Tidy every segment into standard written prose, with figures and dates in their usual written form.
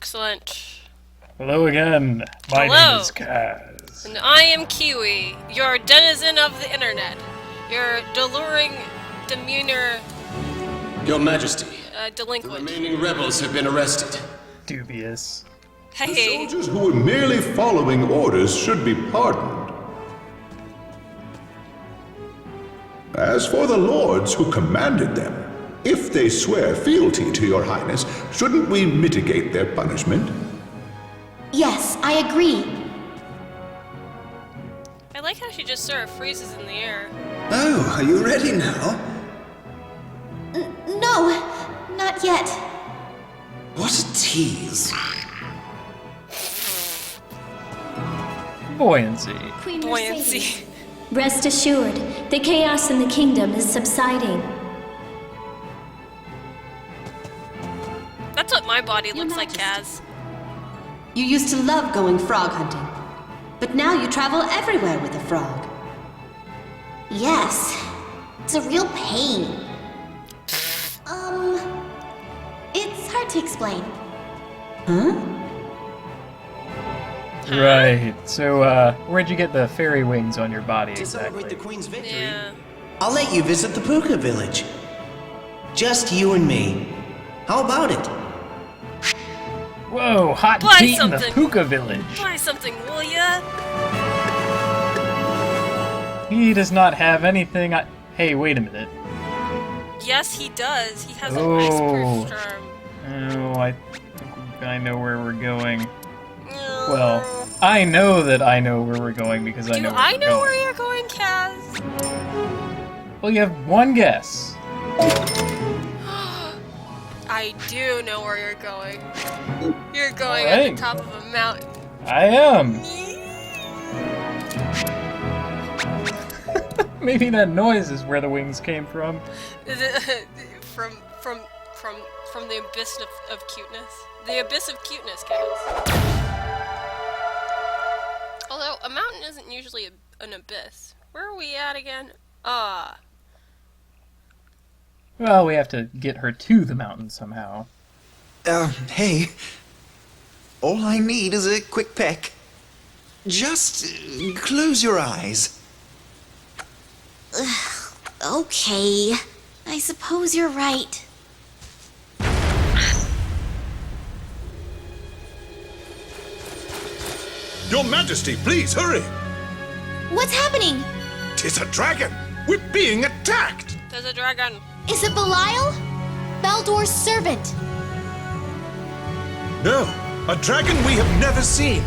Excellent. Hello again. My Hello. name is Kaz. And I am Kiwi, your denizen of the internet. Your alluring demeanor Your Majesty, the delinquent. remaining rebels have been arrested. Dubious. Hey. Soldiers who were merely following orders should be pardoned. As for the lords who commanded them, if they swear fealty to your highness, shouldn't we mitigate their punishment? Yes, I agree. I like how she just sort of freezes in the air. Oh, are you ready now? No, not yet. What a tease. Buoyancy. Queen Buoyancy. Mercedes, rest assured, the chaos in the kingdom is subsiding. That's what my body Your looks like, Majesty. Kaz. You used to love going frog hunting, but now you travel everywhere with a frog. Yes, it's a real pain. It's hard to explain. Right. So, where'd you get the fairy wings on your body To celebrate exactly? the Queen's victory, Yeah. I'll let you visit the Puka village. Just you and me. How about it? Whoa, hot Buy tea in the something. Puka village. Buy something, will ya? He does not have anything. Hey, wait a minute. Yes, he does. He has a Oh. nice proof charm. Oh, I think I know where we're going. Well, I know that I know where we're going because I do know where I we're know going. where you're going, Kaz? Well, you have one guess. I do know where you're going. You're going at Alright. the top of a mountain. I am. Maybe that noise is where the wings came from. from the abyss of cuteness. The abyss of cuteness, Kaz. Although a mountain isn't usually an abyss. Where are we at again? Well, we have to get her to the mountain somehow. Hey. All I need is a quick peck. Just close your eyes. Okay, I suppose you're right. Your Majesty, please hurry! What's happening? 'Tis a dragon! We're being attacked! There's a dragon. Is it Belial? Baldor's servant. No, a dragon we have never seen!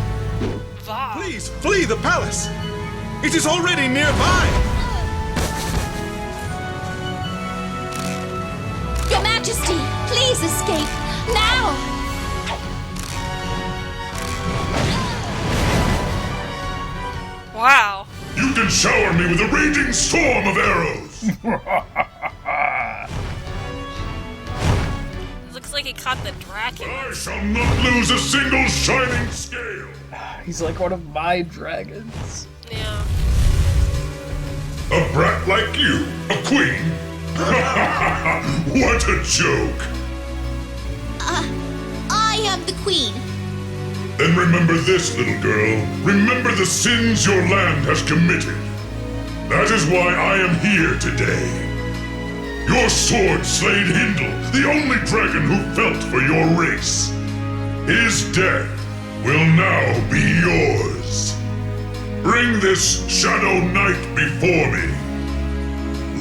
Va. Please flee the palace! It is already nearby! Your Majesty, please escape, now! Wow. You can shower me with a raging storm of arrows! Looks like he caught the dragon. I shall not lose a single shining scale! He's like one of my dragons. Yeah. A brat like you, a queen? What a joke! I am the queen. Then remember this, little girl. Remember the sins your land has committed. That is why I am here today. Your sword slayed Hindle, the only dragon who felt for your race. His death will now be yours. Bring this Shadow Knight before me.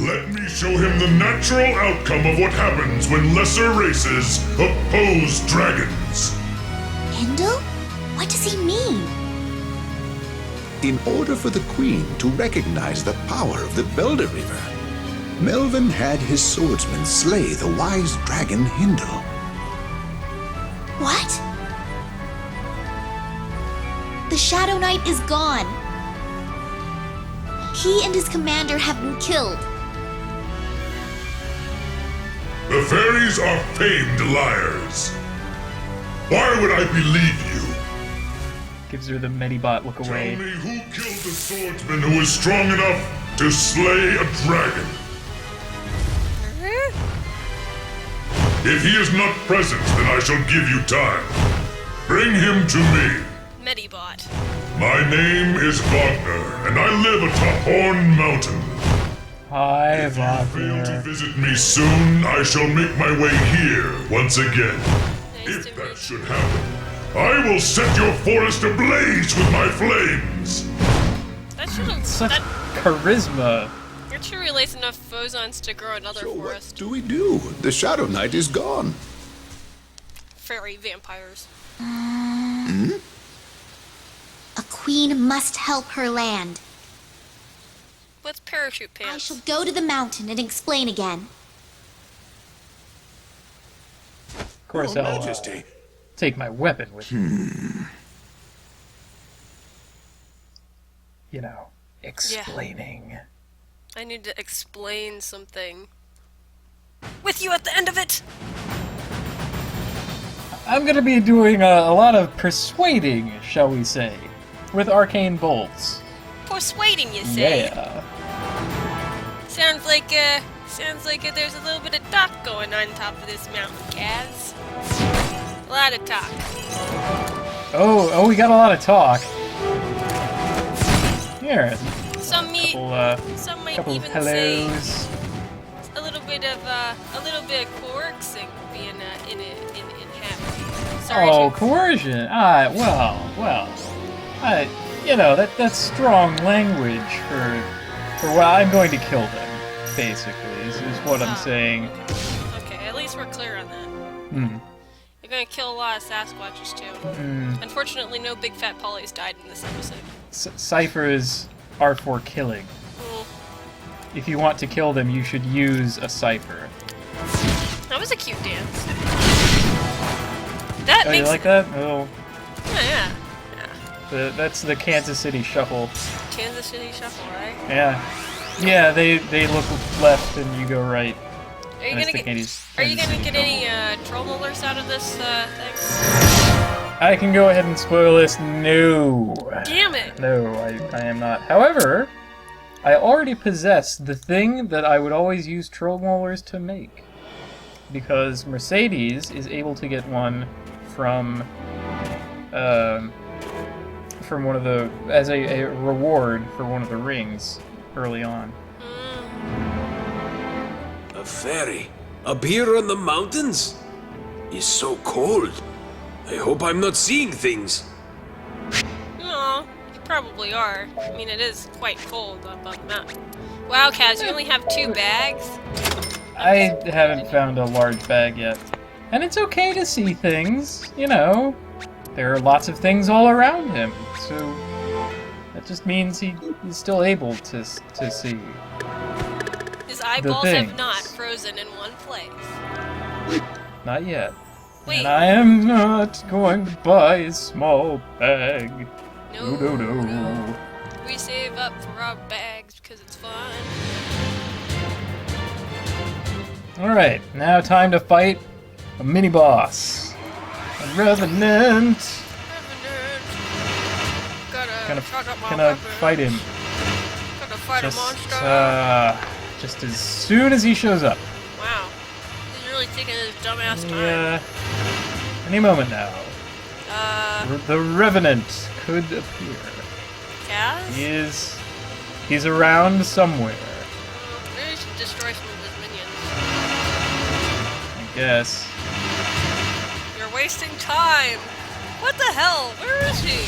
Let me show him the natural outcome of what happens when lesser races oppose dragons. Hindle? What does he mean? In order for the Queen to recognize the power of the Belder River, Melvin had his swordsmen slay the wise dragon Hindle. What? The Shadow Knight is gone. He and his commander have been killed. The fairies are famed liars. Why would I believe you? Gives her the Medibot look Tell away. me who killed the swordsman who is strong enough to slay a dragon? If he is not present, then I shall give you time. Bring him to me. Medibot. My name is Vogner, and I live atop Horn Mountain. Hi, If you fail to Vogner. visit me soon, I shall make my way here once again. Nice If to that meet should happen, I will set your forest ablaze with my flames. That should have. Such That, charisma. that should release enough phosons to grow another So what forest. do we do? The Shadow Knight is gone. Fairy vampires. A queen must help her land. What's parachute I pants? shall go to the mountain and explain again. Of course, Your I'll Majesty. take my weapon with me. You know, explaining. I need to explain something. With you at the end of it! I'm gonna be doing a lot of persuading, shall we say, with arcane bolts. Persuading, you say? Yeah. Sounds like there's a little bit of talk going on top of this mountain, Kaz. A lot of talk. Oh, we got a lot of talk. Here, Some might couple even of say hellos. a little bit of coercing being inhabited. Sorry. Oh, to- coercion. Well. That's strong language for well, I'm going to kill them, basically, is what I'm saying. Okay, at least we're clear on that. Hmm. You're gonna kill a lot of Sasquatches too. Unfortunately, no big fat polys died in this episode. Ciphers are for killing. Mm. If you want to kill them, you should use a cipher. That was a cute dance. That Oh, makes you like that? Oh, yeah. that's the Kansas City Shuffle. Kansas City Shuffle, right? Yeah, they look left and you go right. Are you And it's gonna the get? Kansas Are you gonna City get Shuffle. any troll molars out of this thing? I can go ahead and spoil this. No. Damn it! No, I am not. However, I already possess the thing that I would always use troll molars to make. Because Mercedes is able to get one from one of the, as a reward for one of the rings early on. A fairy? Up here on the mountains? It's so cold. I hope I'm not seeing things. No, you probably are. I mean, it is quite cold up on the mountain. Wow, Kaz, you only have 2 bags? I haven't found a large bag yet. And it's okay to see things, you know. There are lots of things all around him, so that just means he's still able to see. His eyeballs have things. not frozen in one place. Not yet. Wait. And I am not going to buy a small bag. No, No. We save up for our bags because it's fun. Alright, now time to fight a mini-boss. A Revenant. Gotta charge up my Gonna weapon. fight him. Gotta fight a monster. Just as soon as he shows up. Wow. He's really taking his dumbass time. Yeah. Any moment now. The Revenant could appear. Kaz? He's around somewhere, Maybe we should destroy some of his minions. I guess. You're wasting time! What the hell? Where is he?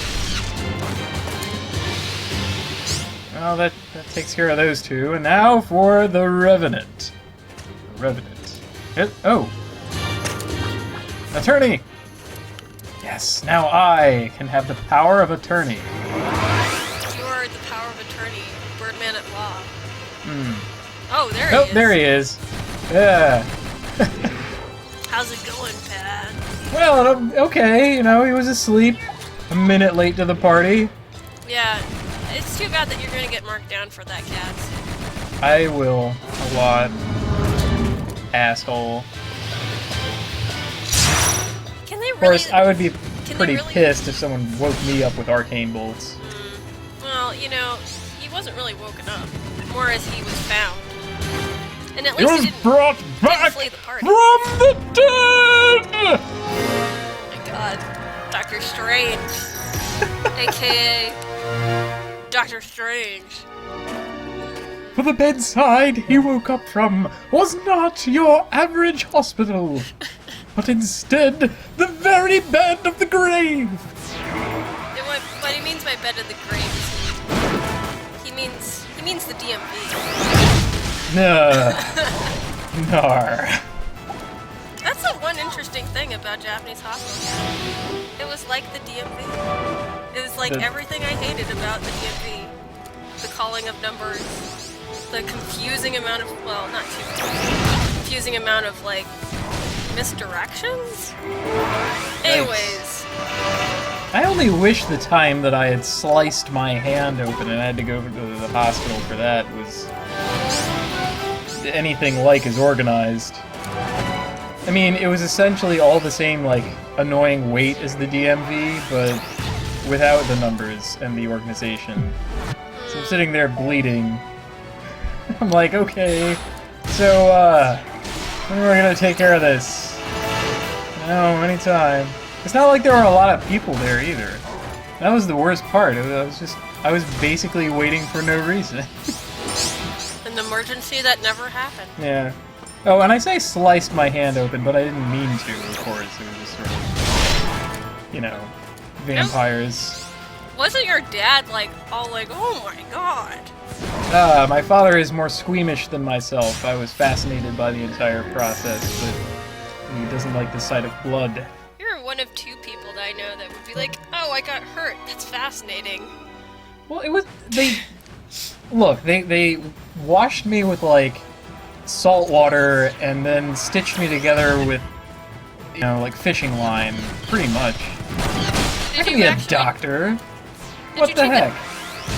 Well, that takes care of those two. And now for the Revenant. Oh! Attorney! Yes, now I can have the power of attorney. You are the power of attorney, Birdman at law. Oh, there he Oh, is. there he is. Yeah. How's it going, Pat? Well, okay, he was asleep. A minute late to the party. Yeah, it's too bad that you're gonna get marked down for that, Kaz. I will a lot. Asshole. Can they Of really? course, I would be Can pretty they really- pissed if someone woke me up with arcane bolts. Well, he wasn't really woken up. More as he was found. And at He least was he didn't brought back flee the party. from the dead! Oh my god. Dr. Dr. Strange, aka Dr. Strange. For the bedside he woke up from was not your average hospital, but instead the very bed of the grave. What he means by bed of the grave is he means the DMV. Nar. That's the one interesting thing about Japanese hospitals. It was like the DMV. It was like everything I hated about the DMV. The calling of numbers, the confusing amount of, well, not too confusing amount of, like, misdirections? Anyways. I only wish the time that I had sliced my hand open and I had to go to the hospital for that was anything like as organized. I mean, it was essentially all the same, like, annoying weight as the DMV, but without the numbers and the organization. So I'm sitting there bleeding. I'm like, okay, so, when are we gonna take care of this? No, anytime. It's not like there were a lot of people there either. That was the worst part. I was basically waiting for no reason. An emergency that never happened. Yeah. Oh, and I say sliced my hand open, but I didn't mean to, of course. It was just sort of, you know, vampires. Wasn't your dad, like, all like, oh my god? My father is more squeamish than myself. I was fascinated by the entire process, but he doesn't like the sight of blood. You're one of two people that I know that would be like, oh, I got hurt. That's fascinating. Well, it was... They washed me with, like, salt water and then stitched me together with, you know, like, fishing line, pretty much. I can be a doctor. What the heck?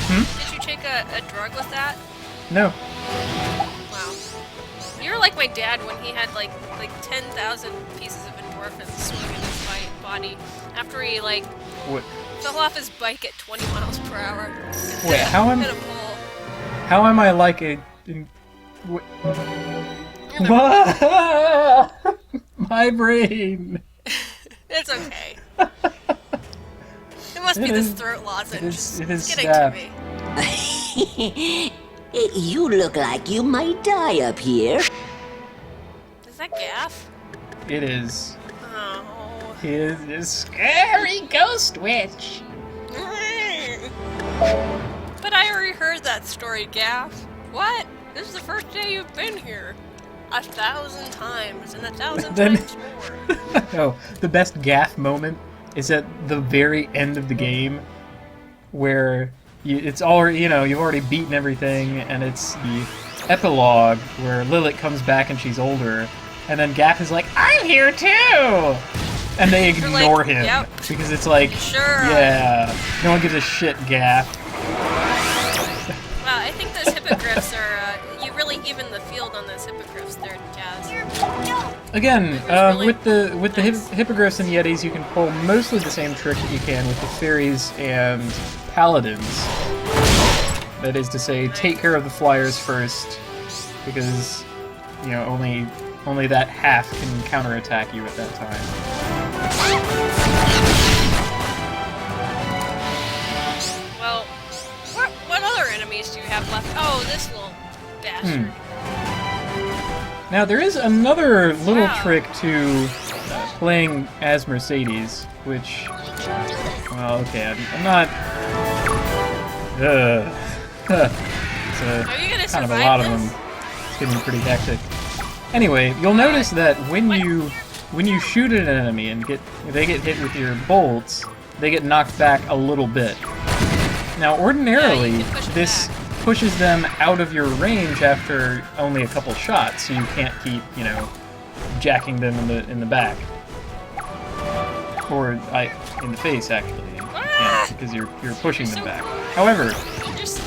Did you take a drug with that? No. Wow. You're like my dad when he had like 10,000 pieces of endorphins swimming in his body after he like fell off his bike at 20 miles per hour. Wait, how am hit a pole. How am I like a? My brain. It's okay. It must be this throat lozenge. It is getting to me. You look like you might die up here. Is that Gaff? It is. Oh. He is a scary ghost witch. But I already heard that story, Gaff. What? This is the first day you've been here. 1,000 times and 1,000 times more. Oh, the best Gaff moment is at the very end of the game, where it's already, you know, you've already beaten everything, and it's the epilogue where Lilith comes back and she's older, and then Gaff is like, I'm here too! And they ignore him, yep. Because it's like, sure. Yeah, no one gives a shit, Gaff. Wow, I think those hippogriffs are, you really even the field on those hippogriffs there, Jazz. Again, really with the nice. hippogriffs and yetis, you can pull mostly the same trick that you can with the fairies and paladins. That is to say, take care of the flyers first, because you know only that half can counterattack you at that time. Well, what other enemies do you have left? Oh, this little bastard. Now there is another little Wow. trick to playing as Mercedes, which, well, okay, I'm not. It's Are you gonna kind of a survive lot of this? them. It's getting pretty hectic. Anyway, you'll notice that when you shoot at an enemy and they get hit with your bolts, they get knocked back a little bit. Now, ordinarily, Yeah, you can push this back. pushes them out of your range after only a couple shots, so you can't keep, you know, jacking them in the back, or in the face actually, because you're pushing them so back. cool. However, Just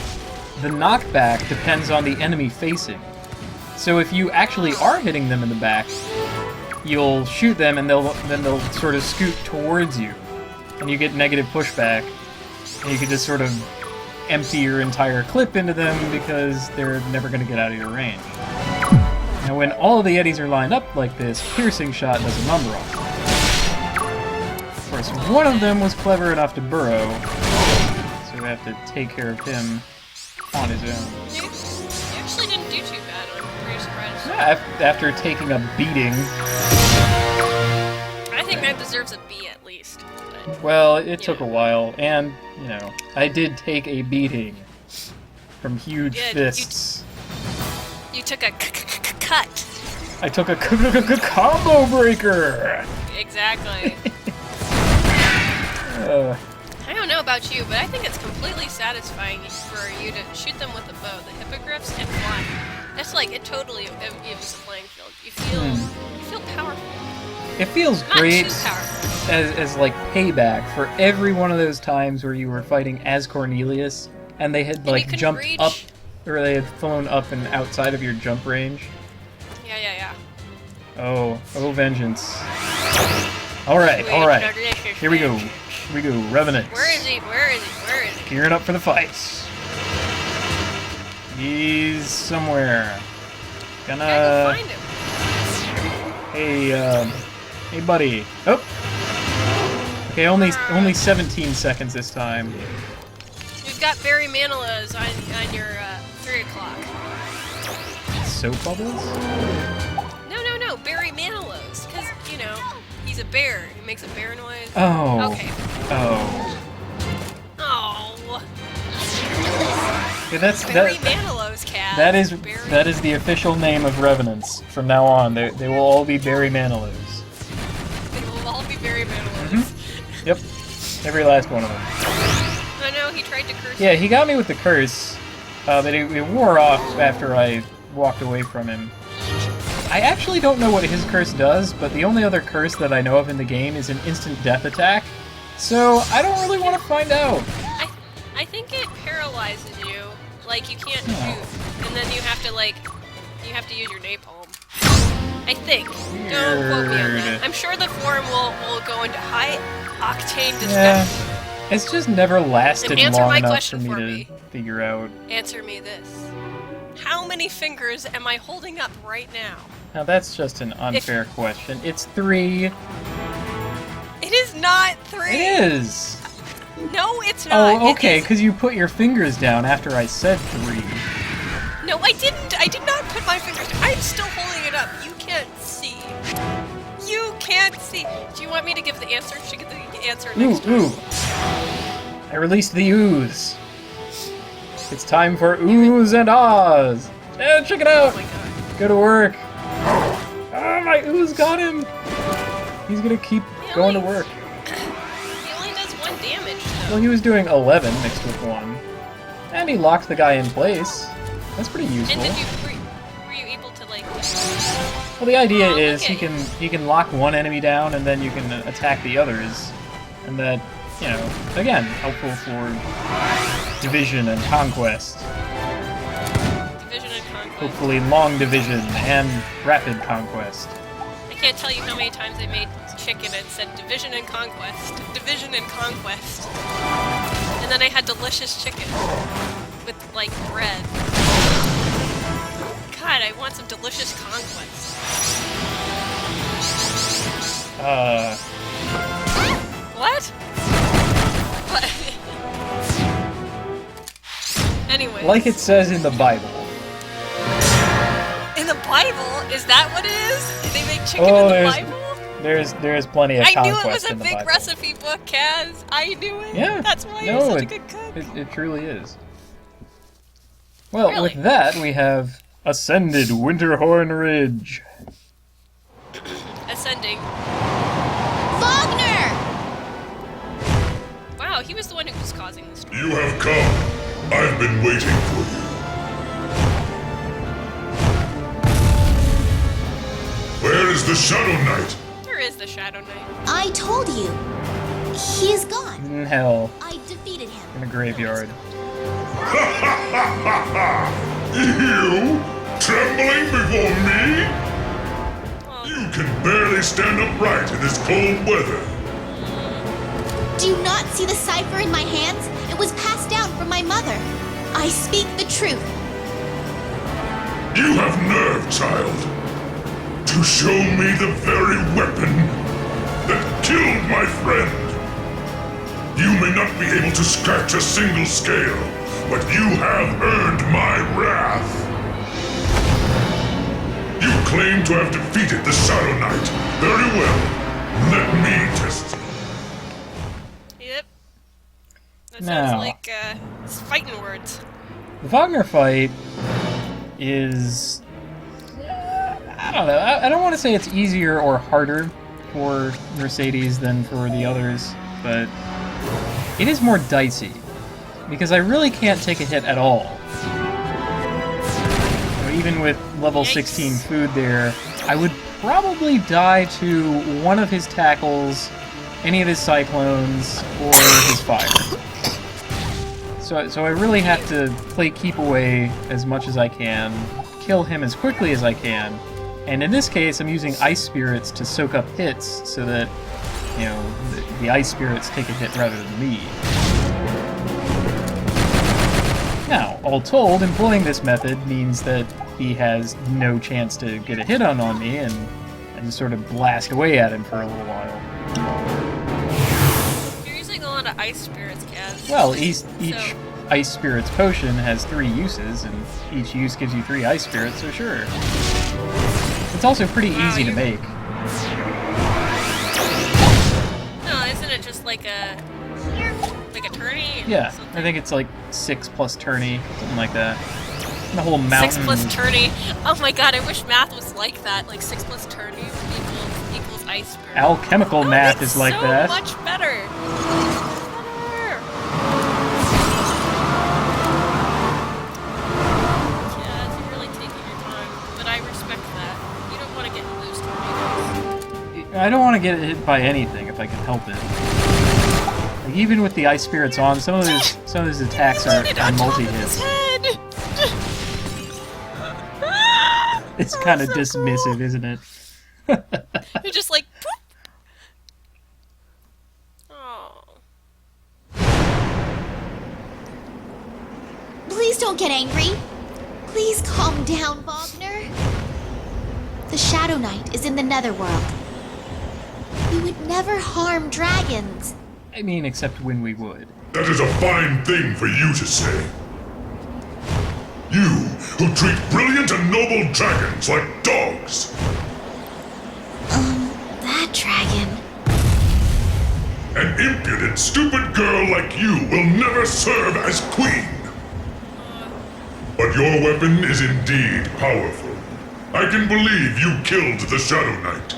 the knockback depends on the enemy facing. So if you actually are hitting them in the back, you'll shoot them and then they'll sort of scoot towards you, and you get negative pushback, and you can just sort of empty your entire clip into them because they're never going to get out of your range. Now when all of the Yetis are lined up like this, piercing shot does a number on them. Of course, one of them was clever enough to burrow, so we have to take care of him on his own. You actually didn't do too bad. I'm pretty surprised. Yeah, after taking a beating. I think that deserves a B at least. But, Well, it took a while, and, you know, I did take a beating from huge fists. You took a cut. I took a combo breaker! Exactly. I don't know about you, but I think it's completely satisfying for you to shoot them with a bow, the hippogriffs, and fly. That's like, it totally evens the playing field. You feel powerful. It feels Not great too powerful. as like payback for every one of those times where you were fighting as Cornelius and they had like jumped up, or they had flown up and outside of your jump range. Yeah. Oh, vengeance. Alright. Here we go, Revenant. Where is he? Gearing up for the fight. He's somewhere. Gotta go find him. Hey buddy. Oh! Okay, only 17 seconds this time. You've got Barry Manilow's on your 3 o'clock. Soap bubbles? No, Barry Manilow's. Because, you know, he's a bear. He makes a bear noise. Oh. Okay. Oh. Yeah, Barry Manilow's cat. That is the official name of Revenants. From now on, they will all be Barry Manilow's. They will all be Barry Manilow's. Yep. Every last one of them. I know, he tried to curse Yeah, me. he got me with the curse, but it wore off after I walked away from him. I actually don't know what his curse does, but the only other curse that I know of in the game is an instant death attack, so I don't really want to find out. I think it paralyzes you. Like, you can't shoot. And then you have to use your napalm. I think. Don't quote me on that. I'm sure the forum will go into high octane discussion. Yeah, it's just never lasted long enough for me to figure out. Answer me this. How many fingers am I holding up right now? Now that's just an unfair question. It's 3. It is not 3. It is. No, it's not. Oh, okay, because you put your fingers down after I said 3. No, I didn't. I did not put my fingers down. I'm still holding it up. You can't see. You can't see. Do you want me to give the answer? Should I give the answer next time? Ooh. I released the ooze. It's time for oohs and ahs. Yeah, check it out. Oh my god. Go to work. Ah, my ooze got him. He's gonna keep going to work. He only does 1 damage, though. Well, he was doing 11 mixed with 1. And he locked the guy in place. That's pretty useful. And were you able to, like... Well, the idea is he can lock one enemy down and then you can attack the others. And that, you know, again, helpful for division and conquest. Division and conquest. Hopefully long division and rapid conquest. I can't tell you how many times I made chicken and said division and conquest. Division and conquest. And then I had delicious chicken. With, like, bread. God, I want some delicious conquest. What? What? Anyway. Like it says in the Bible. In the Bible? Is that what it is? Did they make chicken in the Bible? There's plenty of I conquest knew it was a in the big Bible. recipe book, Kaz. I knew it. Yeah. That's why you're such a good cook. It truly is. Well, Really? with that, we have ascended Winterhorn Ridge. Ascending. Vogner! Wow, he was the one who was causing this. You have come. I've been waiting for you. Where is the Shadow Knight? There is the Shadow Knight. I told you. He is gone. In hell, I defeated him. in a graveyard. You? Trembling before me? You can barely stand upright in this cold weather. Do you not see the cipher in my hands? It was passed down from my mother. I speak the truth. You have nerve, child, to show me the very weapon that killed my friend. You may not be able to scratch a single scale, but you have earned my wrath. You claim to have defeated the Shadow Knight. Very well. Let me test you. Yep. That Now, sounds like fighting words. the Vogner fight is... I don't know. I don't want to say it's easier or harder for Mercedes than for the others, but it is more dicey, because I really can't take a hit at all. So even with level 16 food there, I would probably die to one of his tackles, any of his cyclones, or his fire. So I really have to play keep away as much as I can, kill him as quickly as I can, and in this case I'm using ice spirits to soak up hits so that, you know, the ice spirits take a hit rather than me. Now, all told, employing this method means that he has no chance to get a hit on me, and just sort of blast away at him for a little while. You're using a lot of ice spirits, Kaz. Well, each ice spirits potion has 3 uses, and each use gives you 3 ice spirits, so sure. It's also pretty easy to make. No, isn't it just like a tourney? Yeah, I think it's like 6 plus tourney, something like that. And the whole mountain. 6 plus tourney. Oh my god, I wish math was like that. Like 6 plus tourney equals ice spirit. Alchemical math is like that. So much better. Yeah, you're really taking your time, but I respect that. You don't want to get loose tornadoes. I don't want to get hit by anything if I can help it. Like, even with the ice spirits on, some of his attacks are multi-hits. It's kind of so dismissive, cool. Isn't it? You're just like, poop. Oh. Please don't get angry. Please calm down, Vogner. The Shadow Knight is in the Netherworld. We would never harm dragons. I mean, except when we would. That is a fine thing for you to say. You, who treat brilliant and noble dragons like dogs. That dragon. An impudent, stupid girl like you will never serve as queen. But your weapon is indeed powerful. I can believe you killed the Shadow Knight.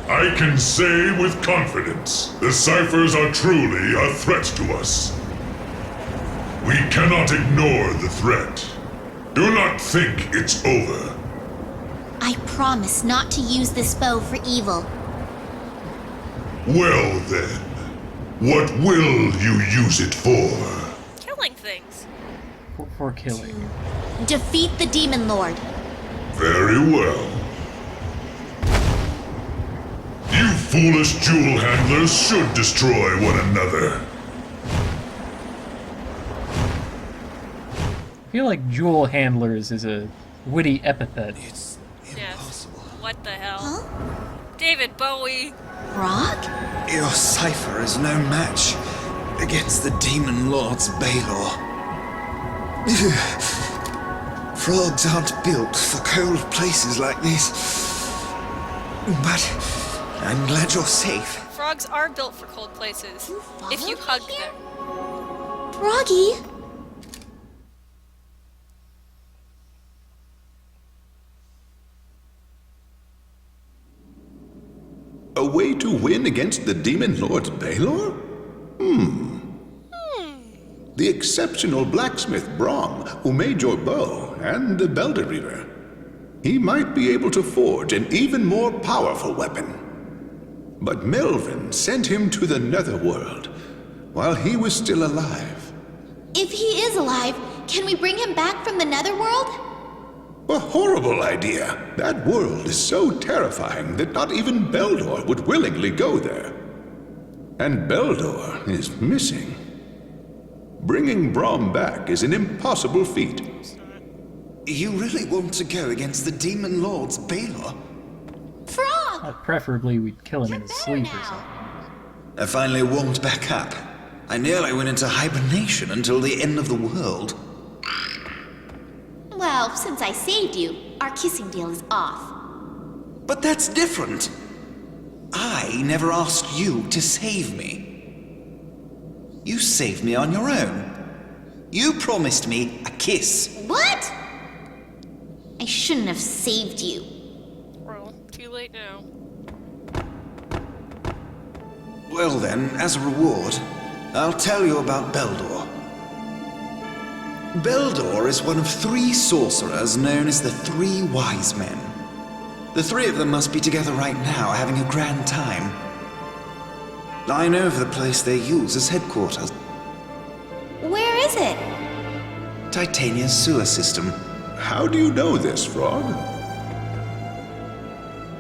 I can say with confidence, the ciphers are truly a threat to us. We cannot ignore the threat. Do not think it's over. I promise not to use this bow for evil. Well then, what will you use it for? Killing things. For killing. Defeat the Demon Lord. Very well. You foolish jewel handlers should destroy one another. I feel like jewel handlers is a witty epithet. It's impossible. Yes. What the hell? Huh? David Bowie. Rock? Your cipher is no match against the Demon Lord's Baylor. Frogs aren't built for cold places like this. But I'm glad you're safe. Frogs are built for cold places. If you hug them. Froggy? A way to win against the Demon Lord's Baylor? The exceptional blacksmith Brom, who made your bow, and the Belder Reaver. He might be able to forge an even more powerful weapon. But Melvin sent him to the Netherworld while he was still alive. If he is alive, can we bring him back from the Netherworld? A horrible idea. That world is so terrifying that not even Beldor would willingly go there. And Beldor is missing. Bringing Brom back is an impossible feat. You really want to go against the Demon Lord's Baylor? Frog! Preferably we'd kill him in his sleep or something. I finally warmed back up. I nearly went into hibernation until the end of the world. Well, since I saved you, our kissing deal is off. But that's different. I never asked you to save me. You saved me on your own. You promised me a kiss. What? I shouldn't have saved you. Well, too late now. Well then, as a reward, I'll tell you about Beldor. Beldor is one of 3 sorcerers known as the 3 Wise Men. The 3 of them must be together right now, having a grand time. I know of the place they use as headquarters. Where is it? Titania's sewer system. How do you know this, Frog?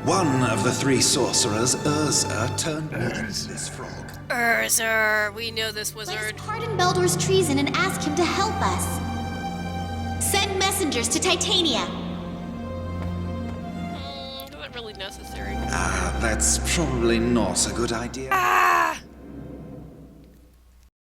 One of the 3 sorcerers, Urza, turned me into this frog. Urza, we know this Let wizard. us pardon Beldor's treason and ask him to help us. Send messengers to Titania. Is that really necessary? That's probably not a good idea.